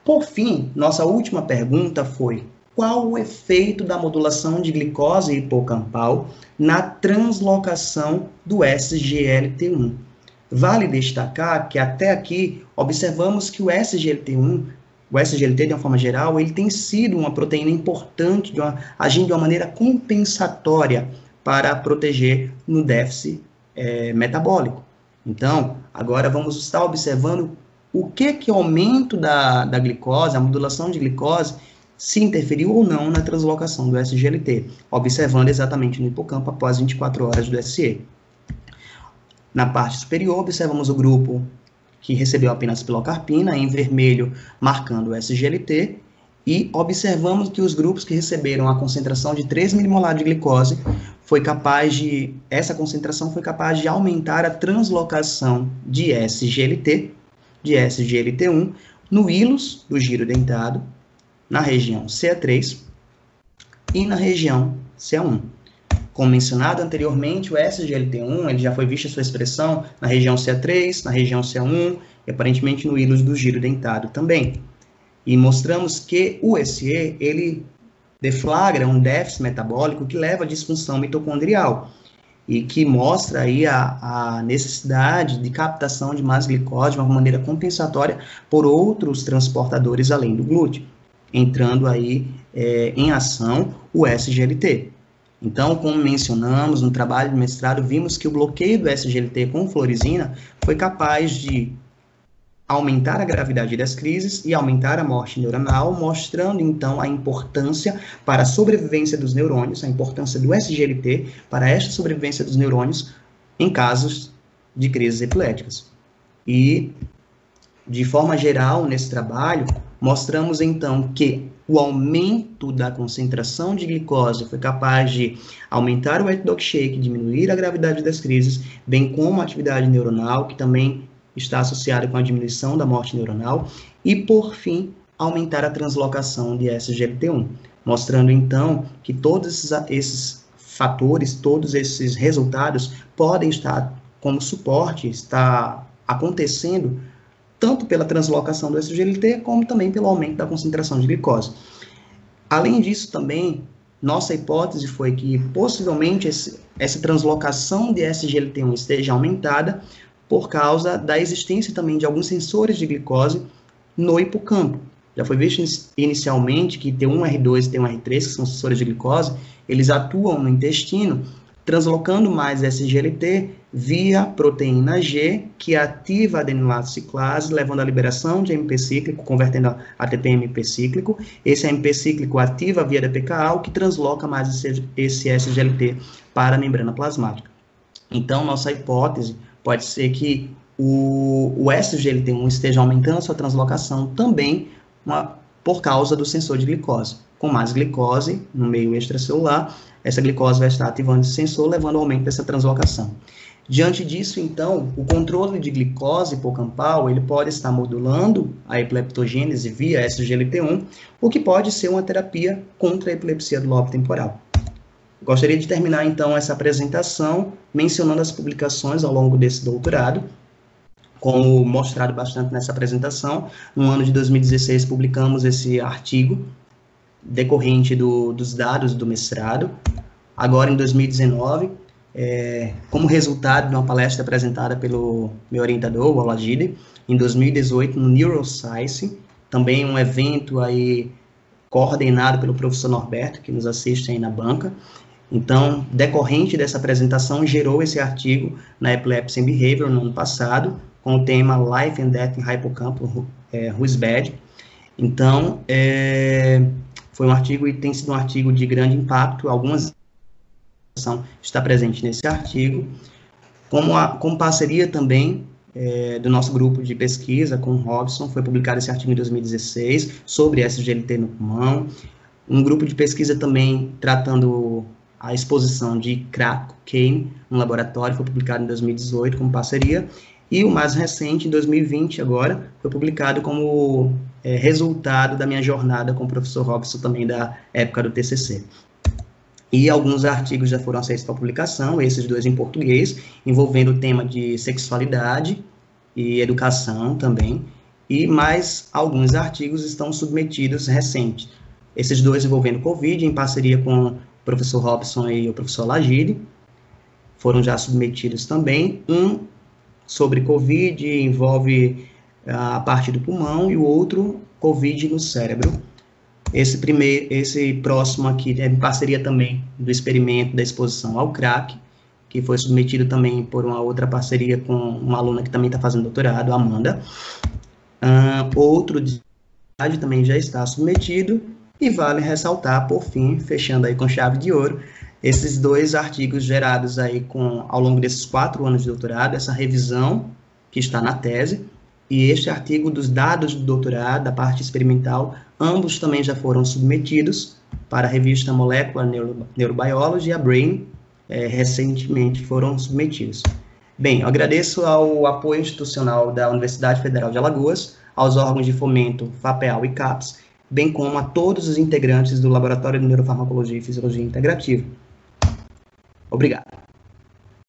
Por fim, nossa última pergunta foi: qual o efeito da modulação de glicose hipocampal na translocação do SGLT1? Vale destacar que até aqui observamos que o SGLT1, o SGLT de uma forma geral, ele tem sido uma proteína importante, agindo de uma maneira compensatória para proteger no déficit metabólico. Então, agora vamos estar observando o que o aumento da glicose, a modulação de glicose, se interferiu ou não na translocação do SGLT, observando exatamente no hipocampo após 24 horas do SE. Na parte superior, observamos o grupo que recebeu apenas pilocarpina, em vermelho, marcando o SGLT, e observamos que os grupos que receberam a concentração de 3 milimolar de glicose, essa concentração foi capaz de aumentar a translocação de SGLT, de SGLT1, no hílus do giro dentado, na região CA3 e na região CA1. Como mencionado anteriormente, o SGLT1 ele já foi visto a sua expressão na região CA3, na região CA1 e aparentemente no hílus do giro dentado também. E mostramos que o SE ele deflagra um déficit metabólico que leva à disfunção mitocondrial e que mostra aí a necessidade de captação de mais glicose de uma maneira compensatória por outros transportadores além do glúteo, entrando aí em ação o SGLT. Então, como mencionamos, no trabalho de mestrado, vimos que o bloqueio do SGLT com fluorescina foi capaz de aumentar a gravidade das crises e aumentar a morte neuronal, mostrando, então, a importância para a sobrevivência dos neurônios, a importância do SGLT para esta sobrevivência dos neurônios em casos de crises epiléticas. E, de forma geral, nesse trabalho, mostramos, então, que o aumento da concentração de glicose foi capaz de aumentar o wet dog shake, diminuir a gravidade das crises, bem como a atividade neuronal, que também está associada com a diminuição da morte neuronal, e, por fim, aumentar a translocação de SGLT1, mostrando, então, que todos esses fatores, todos esses resultados podem estar como suporte, está acontecendo tanto pela translocação do SGLT, como também pelo aumento da concentração de glicose. Além disso, também, nossa hipótese foi que, possivelmente, essa translocação de SGLT1 esteja aumentada por causa da existência também de alguns sensores de glicose no hipocampo. Já foi visto inicialmente que T1R2 e T1R3, que são sensores de glicose, eles atuam no intestino, translocando mais SGLT via proteína G, que ativa a adenilato ciclase, levando à liberação de AMP cíclico, convertendo a ATP em AMP cíclico. Esse AMP cíclico ativa a via da PKA, o que transloca mais esse SGLT para a membrana plasmática. Então, nossa hipótese pode ser que o SGLT1 esteja aumentando a sua translocação também por causa do sensor de glicose. Com mais glicose no meio extracelular, essa glicose vai estar ativando esse sensor, levando ao aumento dessa translocação. Diante disso, então, o controle de glicose hipocampal, ele pode estar modulando a epileptogênese via SGLT1, o que pode ser uma terapia contra a epilepsia do lobo temporal. Gostaria de terminar, então, essa apresentação mencionando as publicações ao longo desse doutorado. Como mostrado bastante nessa apresentação, no ano de 2016 publicamos esse artigo decorrente dos dados do mestrado. Agora, em 2019, como resultado de uma palestra apresentada pelo meu orientador, o Alagide, em 2018, no Neuroscience, também um evento aí coordenado pelo professor Norberto, que nos assiste aí na banca. Então, decorrente dessa apresentação, gerou esse artigo na Epilepsy and Behavior no ano passado, com o tema Life and Death in Hippocampus, Who's Bad. Então, foi um artigo e tem sido um artigo de grande impacto, algumas está presente nesse artigo, como parceria também do nosso grupo de pesquisa com o Robson, foi publicado esse artigo em 2016, sobre SGLT no pulmão, um grupo de pesquisa também tratando a exposição de crack cocaine no laboratório, foi publicado em 2018 como parceria, e o mais recente, em 2020 agora, foi publicado como resultado da minha jornada com o professor Robson, também da época do TCC. E alguns artigos já foram aceitos para publicação, esses dois em português, envolvendo o tema de sexualidade e educação também, e mais alguns artigos estão submetidos recentes. Esses dois envolvendo Covid, em parceria com o professor Robson e o professor Lagide, foram já submetidos também. Um sobre Covid, envolve a parte do pulmão, e o outro, Covid no cérebro. Esse próximo aqui é em parceria também do experimento da exposição ao crack, que foi submetido também por uma outra parceria com uma aluna que também está fazendo doutorado, Amanda. Outro de também já está submetido, e vale ressaltar, por fim, fechando aí com chave de ouro, esses dois artigos gerados aí ao longo desses 4 anos de doutorado, essa revisão que está na tese, e este artigo dos dados do doutorado, da parte experimental, ambos também já foram submetidos para a revista Molecular Neurobiology e a Brain, recentemente foram submetidos. Bem, eu agradeço ao apoio institucional da Universidade Federal de Alagoas, aos órgãos de fomento FAPEAL e CAPES, bem como a todos os integrantes do Laboratório de Neurofarmacologia e Fisiologia Integrativa. Obrigado.